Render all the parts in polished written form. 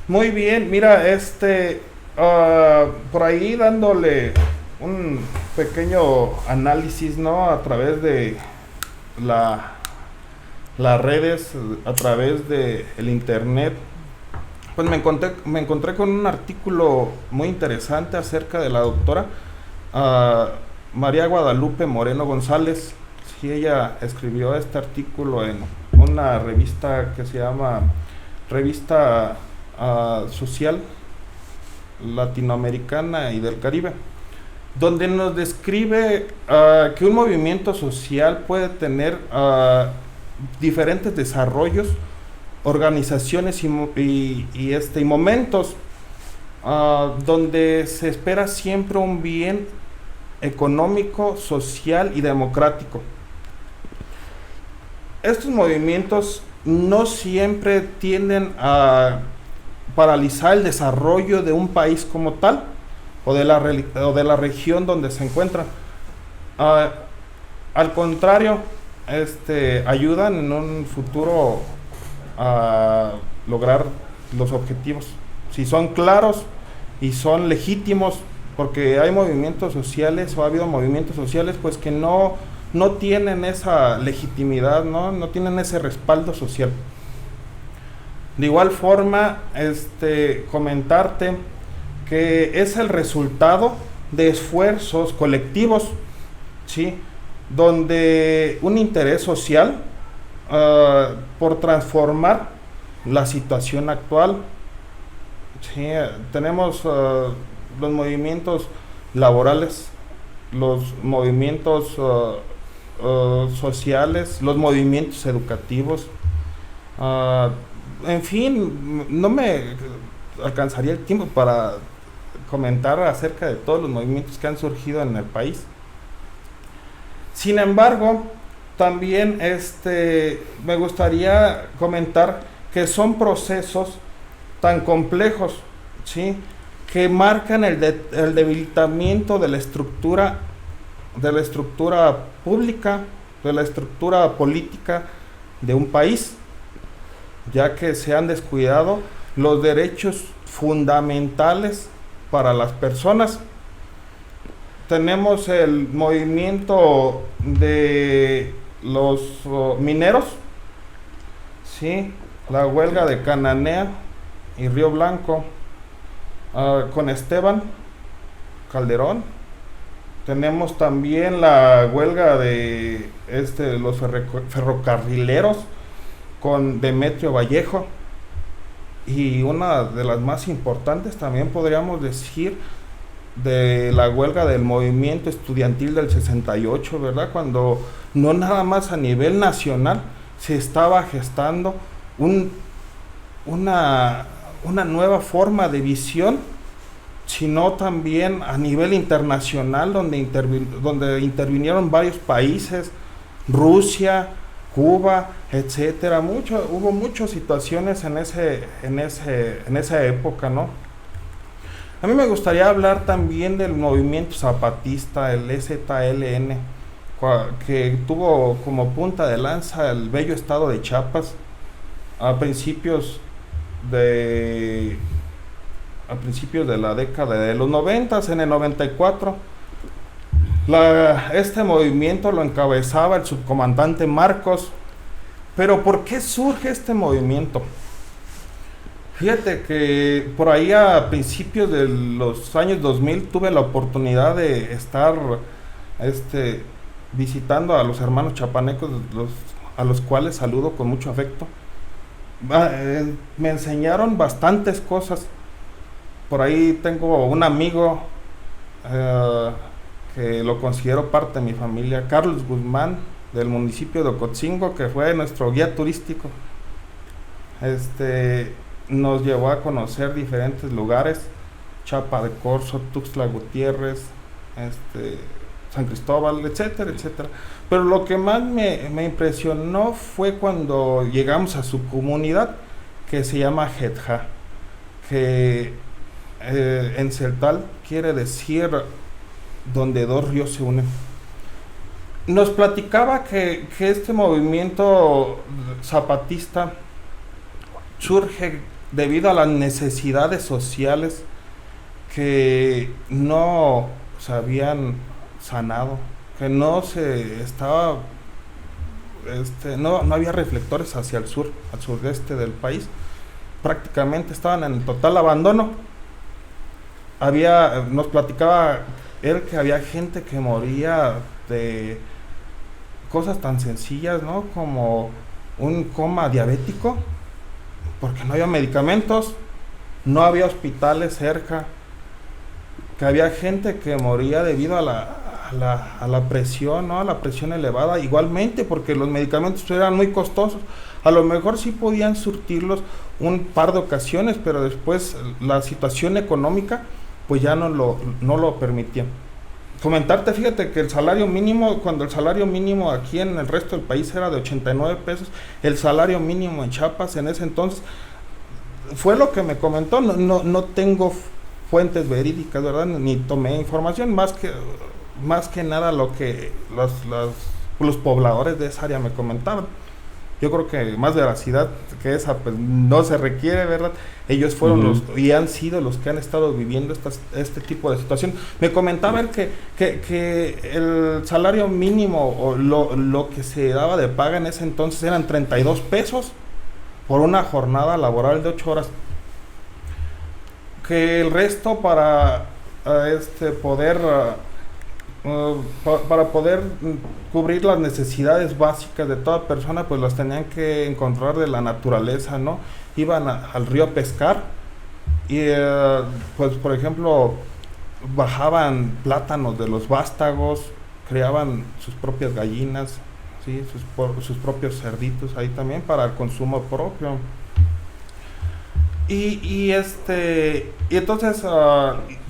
Muy bien, mira, por ahí dándole un pequeño análisis, ¿no? A través de la, las redes, a través de el internet, pues me encontré con un artículo muy interesante acerca de la doctora ah, María Guadalupe Moreno González. Sí, ella escribió este artículo en una revista que se llama Revista Social Latinoamericana y del Caribe, donde nos describe que un movimiento social puede tener diferentes desarrollos, organizaciones y momentos donde se espera siempre un bien económico, social y democrático. Estos movimientos no siempre tienden a paralizar el desarrollo de un país como tal o de la región donde se encuentran. Uh, Al contrario, ayudan en un futuro a lograr los objetivos. Si son claros y son legítimos, porque hay movimientos sociales o ha habido movimientos sociales pues que no tienen esa legitimidad, no tienen ese respaldo social. De igual forma, comentarte que es el resultado de esfuerzos colectivos, ¿sí? Donde un interés social por transformar la situación actual, ¿sí? Tenemos los movimientos laborales, los movimientos sociales, los movimientos educativos, uh, en fin, no me alcanzaría el tiempo para comentar acerca de todos los movimientos que han surgido en el país. Sin embargo, también me gustaría comentar que son procesos tan complejos, ¿sí? Que marcan el debilitamiento de la estructura pública, de la estructura política de un país, ya que se han descuidado los derechos fundamentales para las personas. Tenemos el movimiento de los mineros, ¿sí? La huelga de Cananea y Río Blanco, con Esteban Calderón. Tenemos también la huelga de los ferrocarrileros con Demetrio Vallejo, y una de las más importantes también podríamos decir de la huelga del movimiento estudiantil del 68, ¿verdad? Cuando no nada más a nivel nacional se estaba gestando una nueva forma de visión, sino también a nivel internacional, donde intervinieron varios países, Rusia, Cuba, etcétera. Hubo muchas situaciones en esa época, ¿no? A mí me gustaría hablar también del movimiento zapatista, el EZLN, que tuvo como punta de lanza el bello estado de Chiapas a principios de la década de los 90, en el 94. Este movimiento lo encabezaba el subcomandante Marcos. Pero ¿por qué surge este movimiento? Fíjate que por ahí a principios de los años 2000 tuve la oportunidad de estar visitando a los hermanos chapanecos, a los cuales saludo con mucho afecto. Me enseñaron bastantes cosas. Por ahí tengo un amigo que lo considero parte de mi familia, Carlos Guzmán, del municipio de Ocotzingo, que fue nuestro guía turístico. Nos llevó a conocer diferentes lugares: Chapa de Corzo, Tuxtla Gutiérrez, San Cristóbal, etcétera, etcétera. Pero lo que más me impresionó fue cuando llegamos a su comunidad, que se llama Jetja, que en celtal quiere decir donde dos ríos se unen. Nos platicaba que este movimiento zapatista surge debido a las necesidades sociales que no se habían sanado, que no se estaba, no había reflectores hacia el sur, al sureste del país, prácticamente estaban en total abandono. Nos platicaba él que había gente que moría de cosas tan sencillas, ¿no? Como un coma diabético, porque no había medicamentos, no había hospitales cerca, que había gente que moría debido a la presión, ¿no? A la presión elevada, igualmente, porque los medicamentos eran muy costosos. A lo mejor sí podían surtirlos un par de ocasiones, pero después la situación económica pues ya no lo permitía. Comentarte, fíjate que el salario mínimo, cuando el salario mínimo aquí en el resto del país era de 89 pesos, el salario mínimo en Chiapas en ese entonces, fue lo que me comentó, no tengo fuentes verídicas, ¿verdad? Ni tomé información, más que nada lo que los pobladores de esa área me comentaban. Yo creo que más veracidad que esa pues no se requiere, ¿verdad? Ellos fueron los y han sido los que han estado viviendo este tipo de situación. Me comentaban que el salario mínimo o lo que se daba de paga en ese entonces eran 32 pesos por una jornada laboral de 8 horas. Que el resto para poder cubrir las necesidades básicas de toda persona, pues las tenían que encontrar de la naturaleza, ¿no? Iban al río a pescar y pues por ejemplo bajaban plátanos de los vástagos, criaban sus propias gallinas, ¿sí? sus propios cerditos ahí también para el consumo propio. Y entonces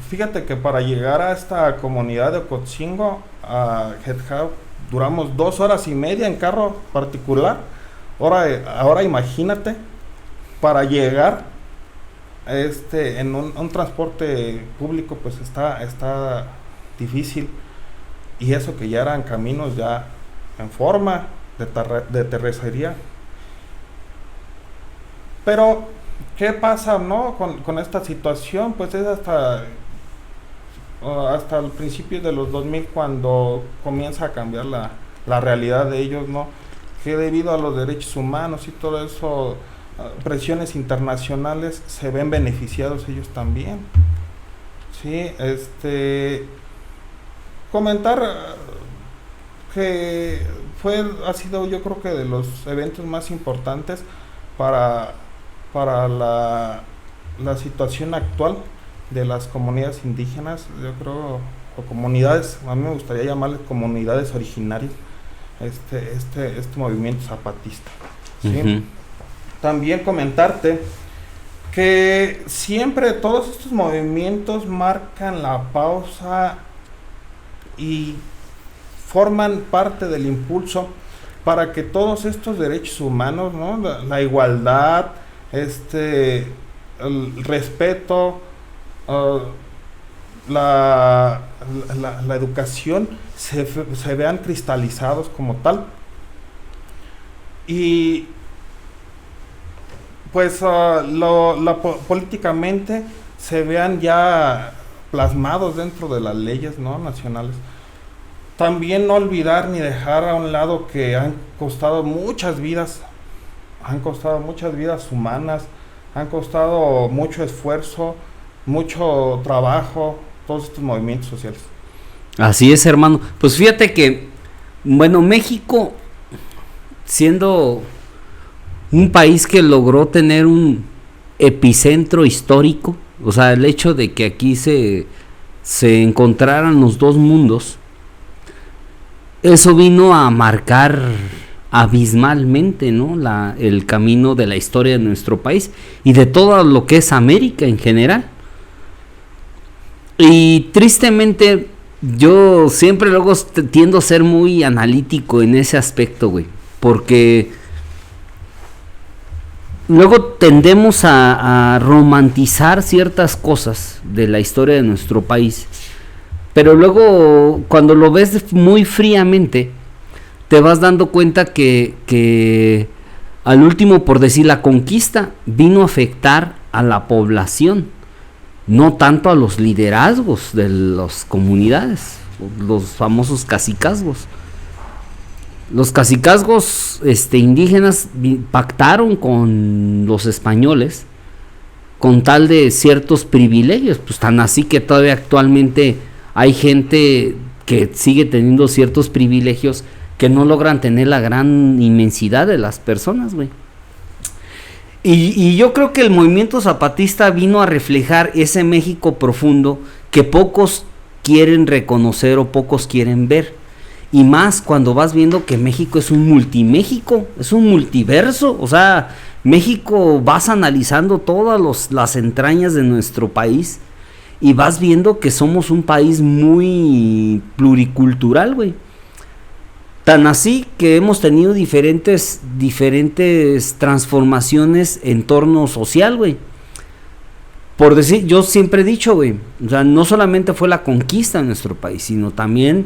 fíjate que para llegar a esta comunidad de Ocotzingo, a Getjau, duramos 2 horas y media en carro particular. Ahora imagínate, para llegar en un transporte público, pues está difícil. Y eso que ya eran caminos ya en forma de terracería. Pero, ¿qué pasa, no? Con esta situación, pues es hasta el principio de los 2000 cuando comienza a cambiar la realidad de ellos, ¿no? Que debido a los derechos humanos y todo eso, presiones internacionales, se ven beneficiados ellos también. Sí, comentar que ha sido, yo creo que de los eventos más importantes para la situación actual de las comunidades indígenas, yo creo, o comunidades, a mí me gustaría llamarles comunidades originarias, este movimiento zapatista, ¿sí? También comentarte que siempre todos estos movimientos marcan la pausa y forman parte del impulso para que todos estos derechos humanos, ¿no? La igualdad, el respeto, la educación se vean cristalizados como tal. Y pues políticamente se vean ya plasmados dentro de las leyes, ¿no? Nacionales. También no olvidar ni dejar a un lado que han costado muchas vidas humanas, han costado mucho esfuerzo, mucho trabajo, todos estos movimientos sociales. Así es, hermano. Pues fíjate que, bueno, México, siendo un país que logró tener un epicentro histórico, o sea, el hecho de que aquí se encontraran los dos mundos, eso vino a marcar abismalmente, ¿no? El camino de la historia de nuestro país y de todo lo que es América en general. Y tristemente yo siempre luego tiendo a ser muy analítico en ese aspecto, güey, porque luego tendemos a romantizar ciertas cosas de la historia de nuestro país, pero luego cuando lo ves muy fríamente te vas dando cuenta que al último, por decir, la conquista vino a afectar a la población, no tanto a los liderazgos de las comunidades, los famosos cacicazgos. Los cacicazgos indígenas pactaron con los españoles con tal de ciertos privilegios, pues tan así que todavía actualmente hay gente que sigue teniendo ciertos privilegios que no logran tener la gran inmensidad de las personas, güey. Y yo creo que el movimiento zapatista vino a reflejar ese México profundo que pocos quieren reconocer o pocos quieren ver. Y más cuando vas viendo que México es un multiméxico, es un multiverso. O sea, México, vas analizando todas las entrañas de nuestro país y vas viendo que somos un país muy pluricultural, güey. Tan así que hemos tenido diferentes transformaciones en torno social, güey. Por decir, yo siempre he dicho, güey, o sea, no solamente fue la conquista de nuestro país, sino también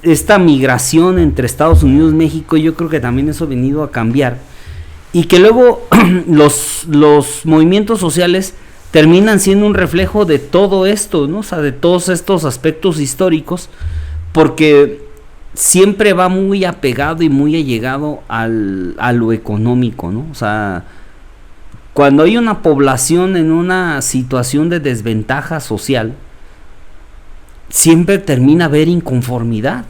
esta migración entre Estados Unidos y México. Yo creo que también eso ha venido a cambiar. Y que luego los movimientos sociales terminan siendo un reflejo de todo esto, ¿no? O sea, de todos estos aspectos históricos, porque siempre va muy apegado y muy allegado a lo económico, ¿no? O sea, cuando hay una población en una situación de desventaja social, siempre termina a haber inconformidad,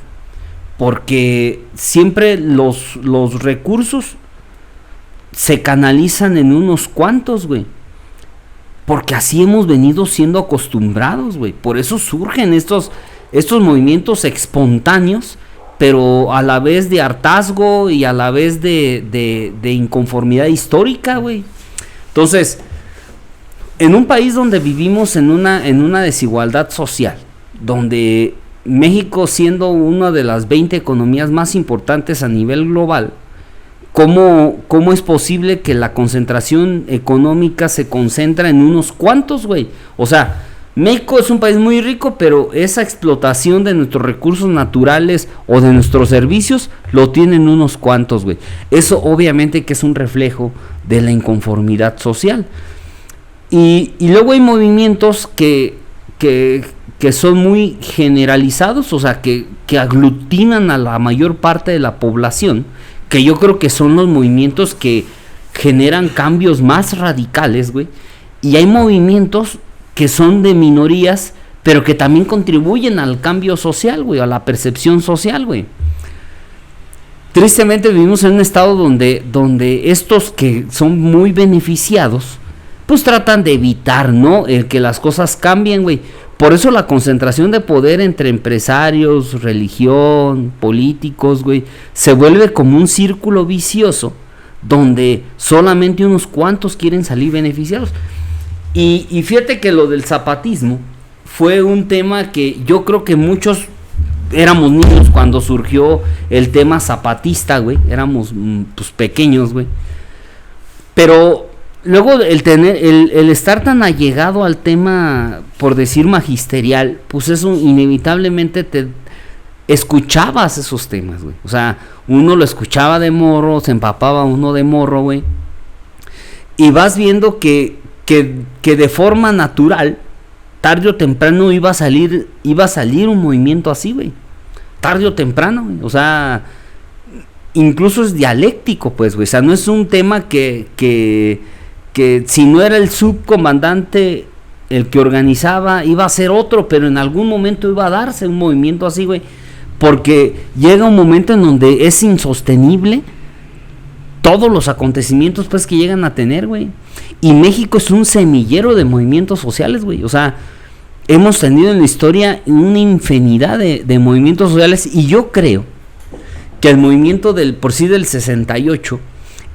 porque siempre los recursos se canalizan en unos cuantos, güey. Porque así hemos venido siendo acostumbrados, güey. Por eso surgen estos movimientos espontáneos, pero a la vez de hartazgo y a la vez de inconformidad histórica, güey. Entonces, en un país donde vivimos en una desigualdad social, donde México, siendo una de las 20 economías más importantes a nivel global, ¿Cómo es posible que la concentración económica se concentra en unos cuantos, güey? O sea, México es un país muy rico, pero esa explotación de nuestros recursos naturales o de nuestros servicios lo tienen unos cuantos, güey. Eso obviamente que es un reflejo de la inconformidad social. Y luego hay movimientos que son muy generalizados, o sea, que aglutinan a la mayor parte de la población, que yo creo que son los movimientos que generan cambios más radicales, güey. Y hay movimientos que son de minorías, pero que también contribuyen al cambio social, güey, a la percepción social, güey. Tristemente vivimos en un estado donde estos que son muy beneficiados, pues tratan de evitar, ¿no?, el que las cosas cambien, güey. Por eso la concentración de poder entre empresarios, religión, políticos, güey, se vuelve como un círculo vicioso donde solamente unos cuantos quieren salir beneficiados. Y fíjate que lo del zapatismo fue un tema que yo creo que muchos éramos niños cuando surgió el tema zapatista, güey, éramos pues pequeños, güey. Pero luego el estar tan allegado al tema, por decir magisterial, pues eso inevitablemente te escuchabas esos temas, güey. O sea, uno lo escuchaba de morro, se empapaba uno de morro, güey. Y vas viendo que de forma natural, tarde o temprano iba a salir un movimiento así, güey. Tarde o temprano, güey. O sea, incluso es dialéctico, pues, güey. O sea, no es un tema que si no era el subcomandante el que organizaba, iba a ser otro, pero en algún momento iba a darse un movimiento así, güey, porque llega un momento en donde es insostenible todos los acontecimientos, pues, que llegan a tener, güey. Y México es un semillero de movimientos sociales, güey. O sea, hemos tenido en la historia una infinidad de movimientos sociales, y yo creo que el movimiento del 68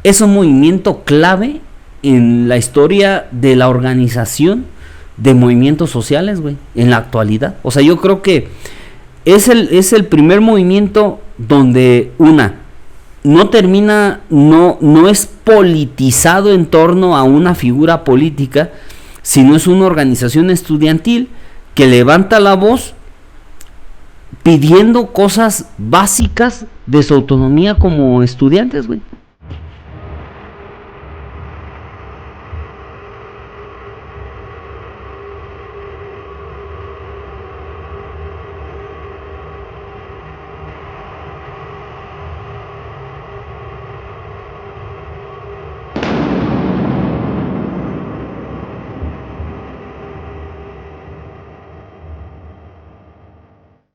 es un movimiento clave en la historia de la organización de movimientos sociales, güey, en la actualidad. O sea, yo creo que es el primer movimiento donde no es politizado en torno a una figura política, sino es una organización estudiantil que levanta la voz pidiendo cosas básicas de su autonomía como estudiantes, güey.